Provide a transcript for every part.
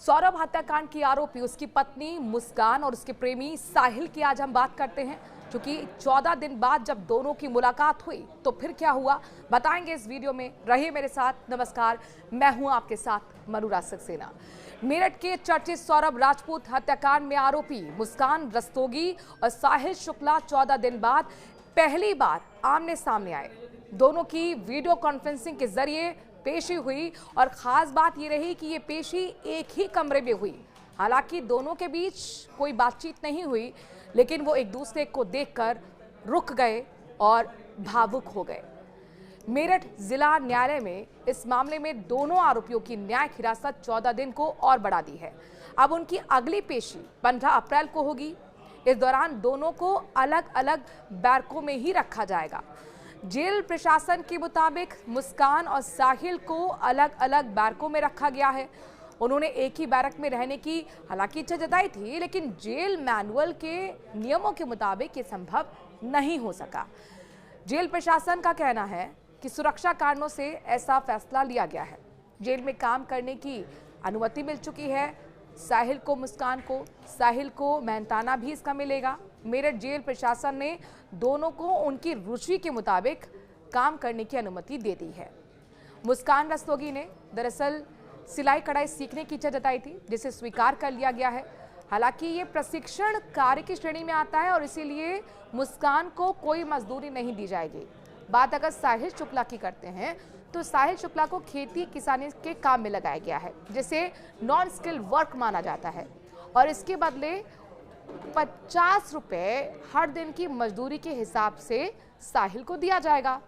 सौरभ हत्याकांड की आरोपी उसकी पत्नी मुस्कान और उसके प्रेमी साहिल की आज हम बात करते हैं। क्योंकि 14 दिन बाद जब दोनों की मुलाकात हुई तो फिर क्या हुआ बताएंगे इस वीडियो में। रहिए मेरे साथ। नमस्कार, मैं हूं आपके साथ मनुराज सक्सेना। मेरठ के चर्चित सौरभ राजपूत हत्याकांड में आरोपी मुस्कान रस्तोगी और साहिल शुक्ला 14 दिन बाद पहली बार आमने सामने आए। दोनों की वीडियो कॉन्फ्रेंसिंग के जरिए पेशी हुई और खास बात यह रही कि ये पेशी एक ही कमरे में हुई। हालांकि दोनों के बीच कोई बातचीत नहीं हुई, लेकिन वो एक दूसरे को देखकर रुक गए और भावुक हो गए। मेरठ जिला न्यायालय में इस मामले में दोनों आरोपियों की न्यायिक हिरासत 14 दिन को और बढ़ा दी है। अब उनकी अगली पेशी 15 अप्रैल को होगी। इस दौरान दोनों को अलग अलग बैरकों में ही रखा जाएगा। जेल प्रशासन के मुताबिक मुस्कान और साहिल को अलग अलग बैरकों में रखा गया है। उन्होंने एक ही बैरक में रहने की हालांकि इच्छा जताई थी, लेकिन जेल मैनुअल के नियमों के मुताबिक ये संभव नहीं हो सका। जेल प्रशासन का कहना है कि सुरक्षा कारणों से ऐसा फैसला लिया गया है। जेल में काम करने की अनुमति मिल चुकी है साहिल को, मुस्कान को। साहिल को मेहनताना भी इसका मिलेगा। मेरठ जेल प्रशासन ने दोनों को उनकी रुचि के मुताबिक काम करने की अनुमति दे दी है। मुस्कान रस्तोगी ने दरअसल सिलाई कढ़ाई सीखने की इच्छा जताई थी, जिसे स्वीकार कर लिया गया है। हालांकि ये प्रशिक्षण कार्य की श्रेणी में आता है और इसीलिए मुस्कान को कोई मजदूरी नहीं दी जाएगी। बात अगर साहिल शुक्ला की करते हैं तो साहिल शुक्ला को खेती किसानी के काम में लगाया गया है, जिसे नॉन स्किल वर्क माना जाता है और इसके बदले 50 रुपए हर दिन की मजदूरी के हिसाब से साहिल को दिया जाएगा।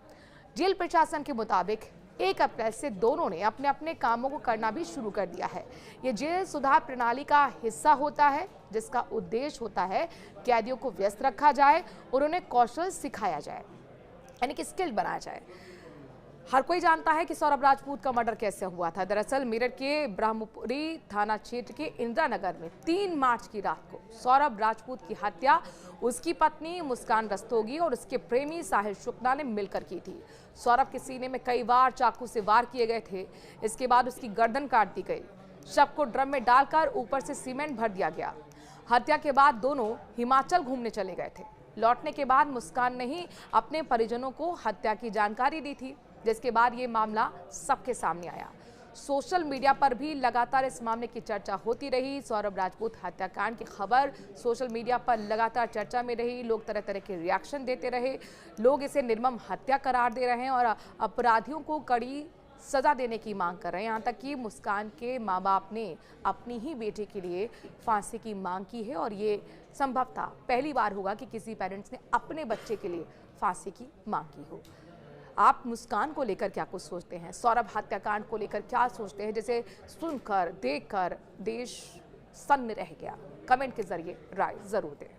जेल प्रशासन के मुताबिक 1 अप्रैल से दोनों ने अपने अपने कामों को करना भी शुरू कर दिया है। ये जेल सुधार प्रणाली का हिस्सा होता है, जिसका उद्देश्य होता है कैदियों को व्यस्त रखा जाए और उन्हें कौशल सिखाया जाए, यानी कि स्किल बनाया जाए। हर कोई जानता है कि सौरभ राजपूत का मर्डर कैसे हुआ था। दरअसल मेरठ के ब्रह्मपुरी थाना क्षेत्र के इंदिरा नगर में 3 मार्च की रात को सौरभ राजपूत की हत्या उसकी पत्नी मुस्कान रस्तोगी और उसके प्रेमी साहिल शुक्ला ने मिलकर की थी। सौरभ के सीने में कई बार चाकू से वार किए गए थे। इसके बाद उसकी गर्दन काट दी गई। शव को ड्रम में डालकर ऊपर से सीमेंट भर दिया गया। हत्या के बाद दोनों हिमाचल घूमने चले गए थे। लौटने के बाद मुस्कान ने ही अपने परिजनों को हत्या की जानकारी दी थी, जिसके बाद ये मामला सबके सामने आया। सोशल मीडिया पर भी लगातार इस मामले की चर्चा होती रही। सौरभ राजपूत हत्याकांड की खबर सोशल मीडिया पर लगातार चर्चा में रही। लोग तरह तरह के रिएक्शन देते रहे। लोग इसे निर्मम हत्या करार दे रहे हैं और अपराधियों को कड़ी सजा देने की मांग कर रहे हैं। यहाँ तक कि मुस्कान के माँ बाप ने अपनी ही बेटे के लिए फांसी की मांग की है और ये संभवतः पहली बार होगा कि किसी पेरेंट्स ने अपने बच्चे के लिए फांसी की मांग की हो। आप मुस्कान को लेकर क्या कुछ सोचते हैं? सौरभ हत्याकांड को लेकर क्या सोचते हैं, जिसे सुनकर देखकर देश सन्न रह गया? कमेंट के जरिए राय जरूर दें।